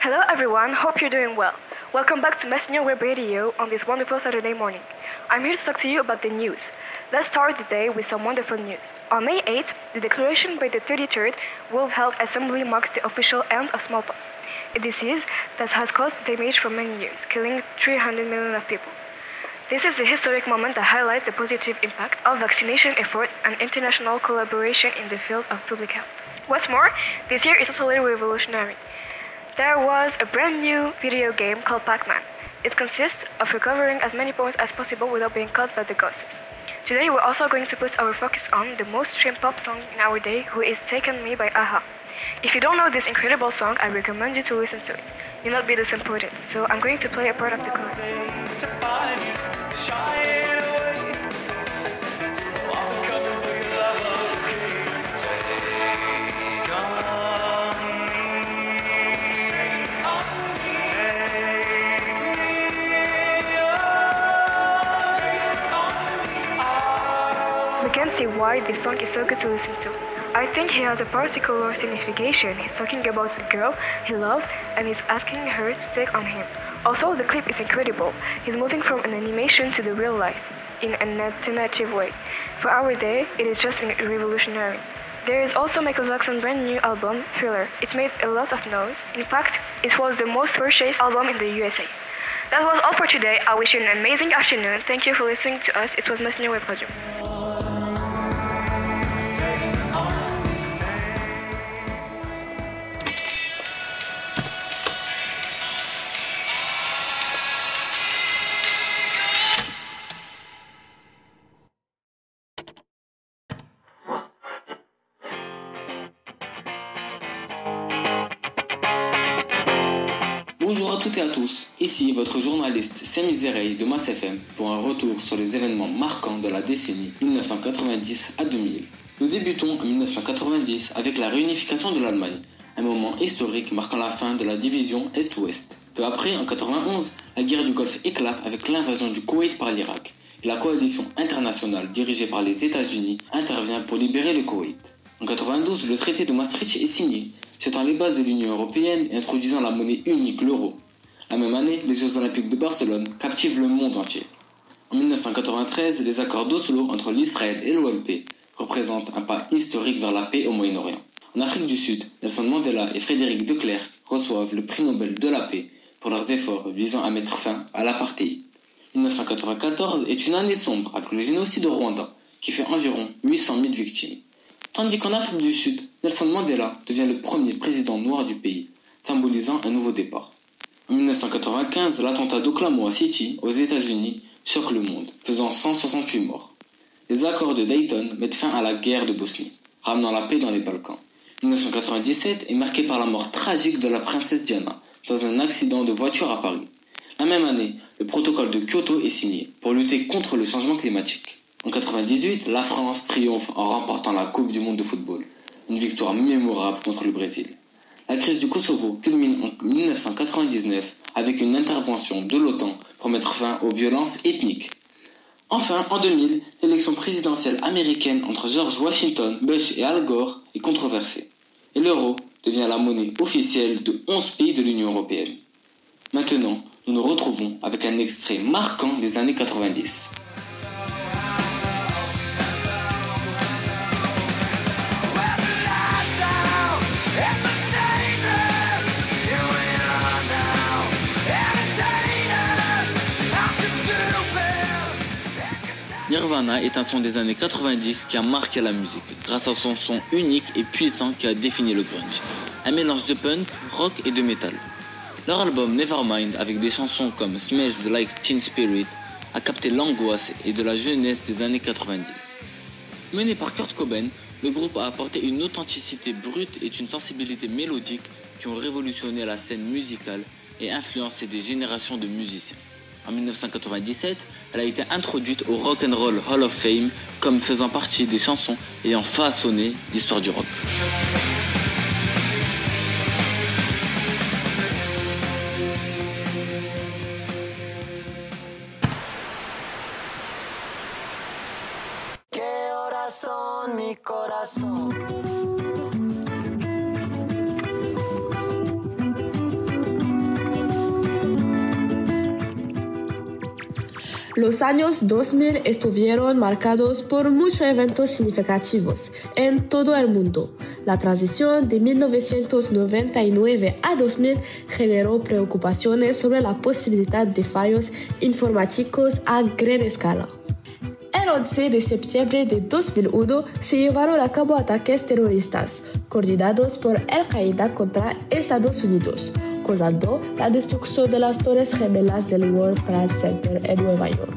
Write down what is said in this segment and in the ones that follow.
Hello everyone, hope you're doing well. Welcome back to Messenger Web Radio on this wonderful Saturday morning. I'm here to talk to you about the news. Let's start the day with some wonderful news. On May 8th, the declaration by the 33rd World Health Assembly marks the official end of smallpox, a disease that has caused damage for many years, killing 300 million of people. This is a historic moment that highlights the positive impact of vaccination efforts and international collaboration in the field of public health. What's more, this year is totally revolutionary. There was a brand new video game called Pac-Man. It consists of recovering as many points as possible without being caught by the ghosts. Today we're also going to put our focus on the most streamed pop song in our day, who is Taken Me by a-ha. If you don't know this incredible song, I recommend you to listen to it. You'll not be disappointed, so I'm going to play a part of the chorus. We can see why this song is so good to listen to. I think he has a particular signification. He's talking about a girl he loves and he's asking her to take on him. Also, the clip is incredible. He's moving from an animation to the real life in an alternative way. For our day, it is just revolutionary. There is also Michael Jackson's brand new album, Thriller. It's made a lot of noise. In fact, it was the most purchased album in the USA. That was all for today. I wish you an amazing afternoon. Thank you for listening to us. It was Messenger Web Radio. Bonjour à toutes et à tous, ici votre journaliste Samy Zereï de Mass FM pour un retour sur les événements marquants de la décennie 1990 à 2000. Nous débutons en 1990 avec la réunification de l'Allemagne, un moment historique marquant la fin de la division Est-Ouest. Peu après, en 91, la guerre du Golfe éclate avec l'invasion du Koweït par l'Irak et la coalition internationale dirigée par les États-Unis intervient pour libérer le Koweït. En 92, le traité de Maastricht est signé, jetant les bases de l'Union européenne et introduisant la monnaie unique, l'euro. La même année, les Jeux olympiques de Barcelone captivent le monde entier. En 1993, les accords d'Oslo entre l'Israël et l'OLP représentent un pas historique vers la paix au Moyen-Orient. En Afrique du Sud, Nelson Mandela et Frédéric de Klerk reçoivent le prix Nobel de la paix pour leurs efforts visant à mettre fin à l'apartheid. 1994 est une année sombre avec le génocide au Rwanda qui fait environ 800 000 victimes. Tandis qu'en Afrique du Sud, Nelson Mandela devient le premier président noir du pays, symbolisant un nouveau départ. En 1995, l'attentat d'Oklahoma City, aux États-Unis, choque le monde, faisant 168 morts. Les accords de Dayton mettent fin à la guerre de Bosnie, ramenant la paix dans les Balkans. 1997 est marqué par la mort tragique de la princesse Diana dans un accident de voiture à Paris. La même année, le protocole de Kyoto est signé pour lutter contre le changement climatique. En 1998, la France triomphe en remportant la Coupe du monde de football, une victoire mémorable contre le Brésil. La crise du Kosovo culmine en 1999 avec une intervention de l'OTAN pour mettre fin aux violences ethniques. Enfin, en 2000, l'élection présidentielle américaine entre George Washington Bush et Al Gore est controversée. Et l'euro devient la monnaie officielle de 11 pays de l'Union européenne. Maintenant, nous nous retrouvons avec un extrait marquant des années 90. Nirvana est un son des années 90 qui a marqué la musique, grâce à son son unique et puissant qui a défini le grunge. Un mélange de punk, rock et de metal. Leur album Nevermind, avec des chansons comme Smells Like Teen Spirit, a capté l'angoisse et de la jeunesse des années 90. Mené par Kurt Cobain, le groupe a apporté une authenticité brute et une sensibilité mélodique qui ont révolutionné la scène musicale et influencé des générations de musiciens. En 1997, elle a été introduite au Rock and Roll Hall of Fame comme faisant partie des chansons ayant façonné l'histoire du rock. Mi corazón. Los años 2000 estuvieron marcados por muchos eventos significativos en todo el mundo. La transición de 1999 a 2000 generó preocupaciones sobre la posibilidad de fallos informáticos a gran escala. El 11 de septiembre de 2001 se llevaron a cabo ataques terroristas coordinados por Al-Qaeda contra Estados Unidos, causando la destrucción de las Torres Gemelas del World Trade Center en Nueva York.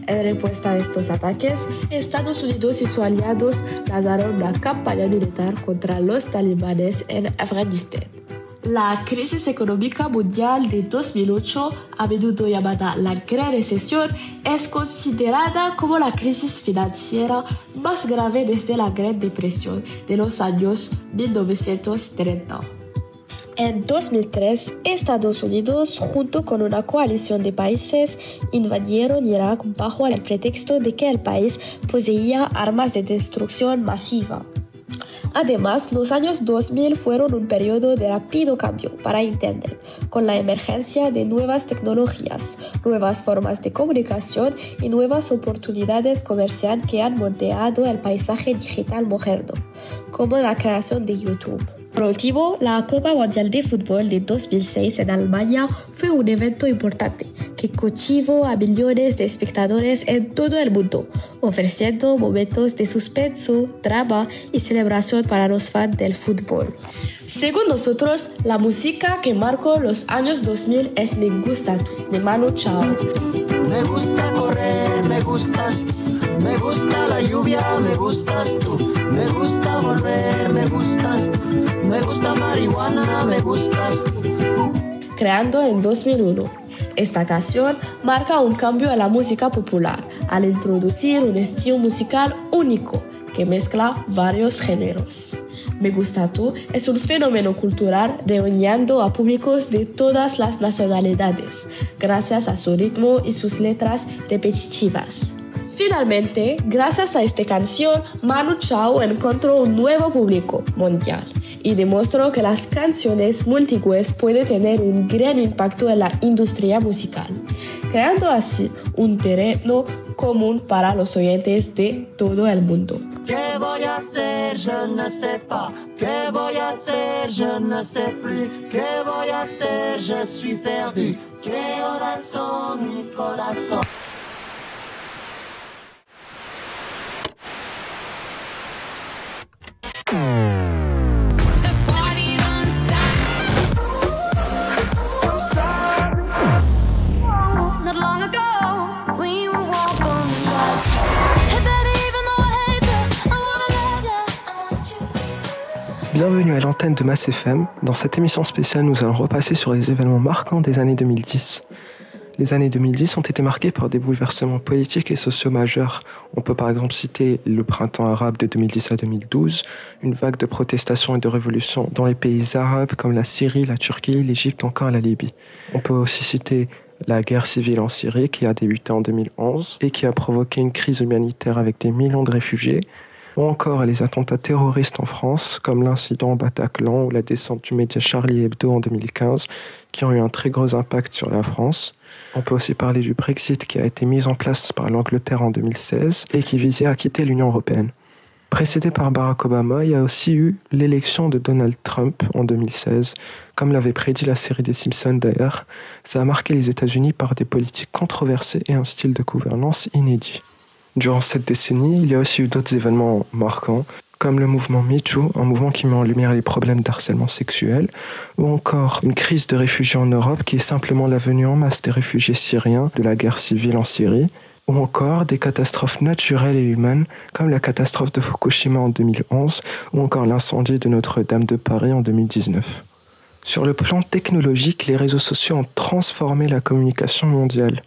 En respuesta a estos ataques, Estados Unidos y sus aliados lanzaron una campaña militar contra los talibanes en Afganistán. La crisis económica mundial de 2008, a menudo llamada la Gran Recesión, es considerada como la crisis financiera más grave desde la Gran Depresión de los años 1930. En 2003, Estados Unidos, junto con una coalición de países, invadieron Irak bajo el pretexto de que el país poseía armas de destrucción masiva. Además, los años 2000 fueron un periodo de rápido cambio para Internet, con la emergencia de nuevas tecnologías, nuevas formas de comunicación y nuevas oportunidades comerciales que han moldeado el paisaje digital moderno, como la creación de YouTube. Por último, la Copa Mundial de Fútbol de 2006 en Alemania fue un evento importante que cautivó a millones de espectadores en todo el mundo, ofreciendo momentos de suspenso, drama y celebración para los fans del fútbol. Según nosotros, la música que marcó los años 2000 es Me Gusta Tú, de Manu Chao. Me gusta correr, me gustas tú. Me gusta la lluvia, me gustas tú. Me gusta volver, me gustas tú. Me gusta marihuana, me gustas tú. Creando en 2001. Esta canción marca un cambio en la música popular al introducir un estilo musical único que mezcla varios géneros. Me Gusta Tú es un fenómeno cultural reuniendo a públicos de todas las nacionalidades, gracias a su ritmo y sus letras repetitivas. Finalmente, gracias a esta canción, Manu Chao encontró un nuevo público mundial y demostró que las canciones multilingües pueden tener un gran impacto en la industria musical, creando así un terreno común para los oyentes de todo el mundo. ¿Qué voy a hacer? Je ne sais pas. ¿Qué voy a hacer? Je ne sais plus. ¿Qué voy a hacer? Je suis perdu. ¿Qué horas son, mi corazón? Bienvenue à l'antenne de Mass FM. Dans cette émission spéciale, nous allons repasser sur les événements marquants des années 2010. Les années 2010 ont été marquées par des bouleversements politiques et sociaux majeurs. On peut par exemple citer le printemps arabe de 2010 à 2012, une vague de protestations et de révolutions dans les pays arabes comme la Syrie, la Turquie, l'Égypte ou encore la Libye. On peut aussi citer la guerre civile en Syrie qui a débuté en 2011 et qui a provoqué une crise humanitaire avec des millions de réfugiés, ou encore les attentats terroristes en France, comme l'incident au Bataclan ou la descente du média Charlie Hebdo en 2015, qui ont eu un très gros impact sur la France. On peut aussi parler du Brexit qui a été mis en place par l'Angleterre en 2016 et qui visait à quitter l'Union européenne. Précédé par Barack Obama, il y a aussi eu l'élection de Donald Trump en 2016. Comme l'avait prédit la série des Simpsons d'ailleurs, ça a marqué les États-Unis par des politiques controversées et un style de gouvernance inédit. Durant cette décennie, il y a aussi eu d'autres événements marquants, comme le mouvement MeToo, un mouvement qui met en lumière les problèmes d'harcèlement sexuel, ou encore une crise de réfugiés en Europe qui est simplement la venue en masse des réfugiés syriens de la guerre civile en Syrie, ou encore des catastrophes naturelles et humaines, comme la catastrophe de Fukushima en 2011, ou encore l'incendie de Notre-Dame de Paris en 2019. Sur le plan technologique, les réseaux sociaux ont transformé la communication mondiale.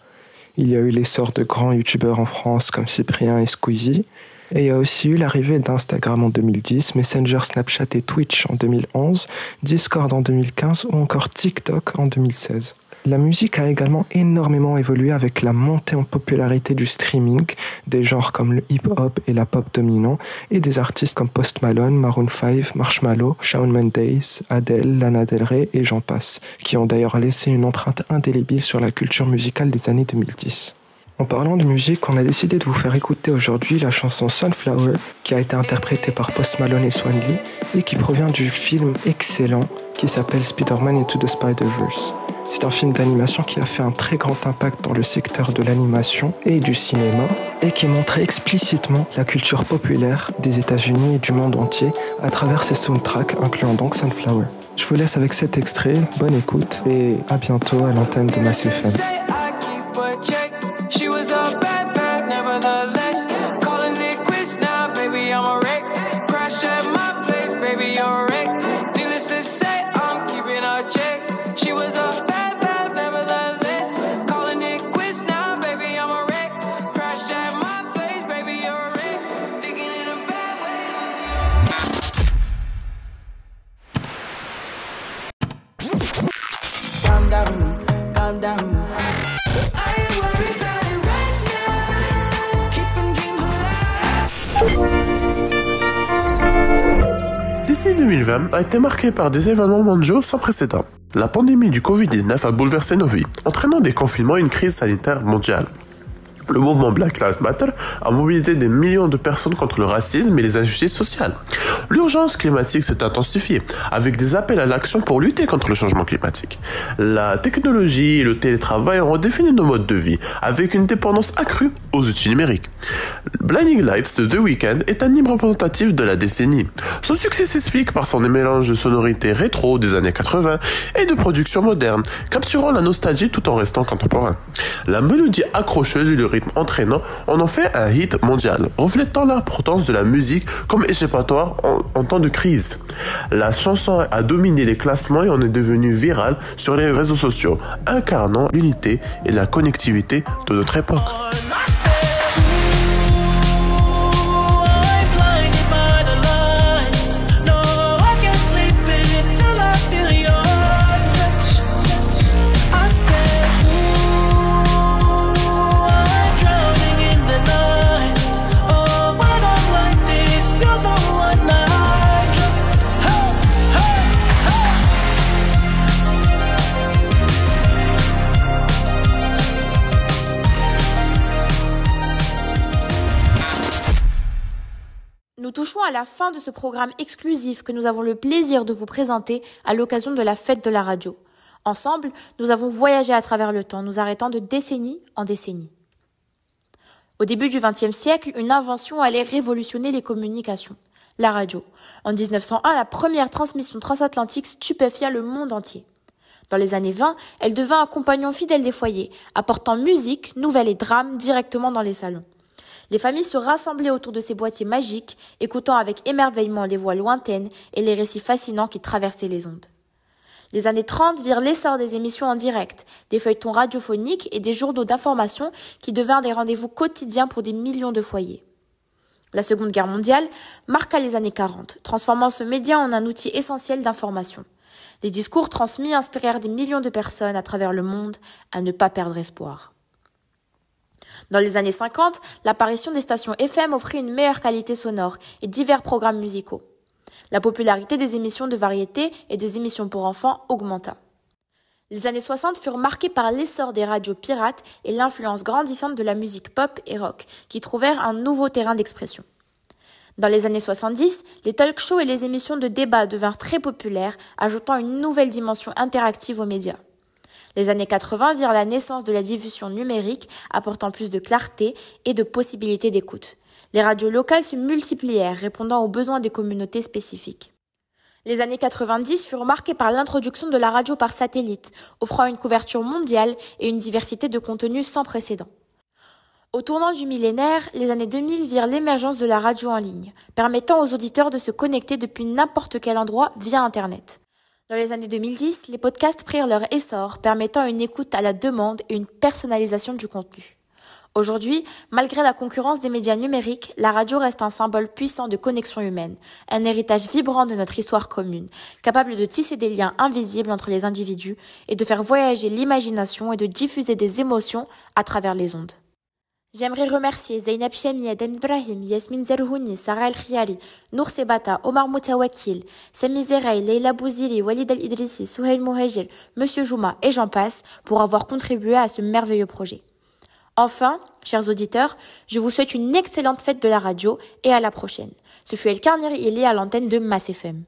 Il y a eu l'essor de grands youtubeurs en France comme Cyprien et Squeezie. Et il y a aussi eu l'arrivée d'Instagram en 2010, Messenger, Snapchat et Twitch en 2011, Discord en 2015 ou encore TikTok en 2016. La musique a également énormément évolué avec la montée en popularité du streaming, des genres comme le hip-hop et la pop dominant, et des artistes comme Post Malone, Maroon 5, Marshmello, Shawn Mendes, Adele, Lana Del Rey et j'en passe, qui ont d'ailleurs laissé une empreinte indélébile sur la culture musicale des années 2010. En parlant de musique, on a décidé de vous faire écouter aujourd'hui la chanson Sunflower qui a été interprétée par Post Malone et Swan Lee et qui provient du film excellent qui s'appelle Spider-Man Into the Spider-Verse. C'est un film d'animation qui a fait un très grand impact dans le secteur de l'animation et du cinéma et qui montrait explicitement la culture populaire des États-Unis et du monde entier à travers ses soundtracks incluant donc Sunflower. Je vous laisse avec cet extrait, bonne écoute et à bientôt à l'antenne de Mass FM. Calm down. Décembre 2020 a été marqué par des événements mondiaux sans précédent. La pandémie du Covid-19 a bouleversé nos vies, entraînant des confinements et une crise sanitaire mondiale. Le mouvement Black Lives Matter a mobilisé des millions de personnes contre le racisme et les injustices sociales. L'urgence climatique s'est intensifiée, avec des appels à l'action pour lutter contre le changement climatique. La technologie et le télétravail ont redéfini nos modes de vie, avec une dépendance accrue aux outils numériques. Blinding Lights de The Weeknd est un hymne représentatif de la décennie. Son succès s'explique par son mélange de sonorités rétro des années 80 et de production moderne, capturant la nostalgie tout en restant contemporain. La mélodie accrocheuse et le rythme entraînant en ont fait un hit mondial, reflétant l'importance de la musique comme échappatoire en temps de crise. La chanson a dominé les classements et en est devenue virale sur les réseaux sociaux, incarnant l'unité et la connectivité de notre époque. Nous touchons à la fin de ce programme exclusif que nous avons le plaisir de vous présenter à l'occasion de la fête de la radio. Ensemble, nous avons voyagé à travers le temps, nous arrêtant de décennie en décennie. Au début du XXe siècle, une invention allait révolutionner les communications, la radio. En 1901, la première transmission transatlantique stupéfia le monde entier. Dans les années 20, elle devint un compagnon fidèle des foyers, apportant musique, nouvelles et drames directement dans les salons. Les familles se rassemblaient autour de ces boîtiers magiques, écoutant avec émerveillement les voix lointaines et les récits fascinants qui traversaient les ondes. Les années 30 virent l'essor des émissions en direct, des feuilletons radiophoniques et des journaux d'information qui devinrent des rendez-vous quotidiens pour des millions de foyers. La Seconde Guerre mondiale marqua les années 40, transformant ce média en un outil essentiel d'information. Les discours transmis inspirèrent des millions de personnes à travers le monde à ne pas perdre espoir. Dans les années 50, l'apparition des stations FM offrit une meilleure qualité sonore et divers programmes musicaux. La popularité des émissions de variété et des émissions pour enfants augmenta. Les années 60 furent marquées par l'essor des radios pirates et l'influence grandissante de la musique pop et rock, qui trouvèrent un nouveau terrain d'expression. Dans les années 70, les talk-shows et les émissions de débat devinrent très populaires, ajoutant une nouvelle dimension interactive aux médias. Les années 80 virent la naissance de la diffusion numérique, apportant plus de clarté et de possibilités d'écoute. Les radios locales se multiplièrent, répondant aux besoins des communautés spécifiques. Les années 90 furent marquées par l'introduction de la radio par satellite, offrant une couverture mondiale et une diversité de contenus sans précédent. Au tournant du millénaire, les années 2000 virent l'émergence de la radio en ligne, permettant aux auditeurs de se connecter depuis n'importe quel endroit via Internet. Dans les années 2010, les podcasts prirent leur essor, permettant une écoute à la demande et une personnalisation du contenu. Aujourd'hui, malgré la concurrence des médias numériques, la radio reste un symbole puissant de connexion humaine, un héritage vibrant de notre histoire commune, capable de tisser des liens invisibles entre les individus et de faire voyager l'imagination et de diffuser des émotions à travers les ondes. J'aimerais remercier Zainab Chami, Adam Ibrahim, Yasmine Zerouhouni, Sarah El Khiari, Nour Sebata, Omar Moutawakil, Sami Zeraï, Leila Bouziri, Walid El Idrissi, Souhail Mouhajir, Monsieur Jouma et j'en passe pour avoir contribué à ce merveilleux projet. Enfin, chers auditeurs, je vous souhaite une excellente fête de la radio et à la prochaine. Ce fut El Karniri Ili à l'antenne de Mass FM.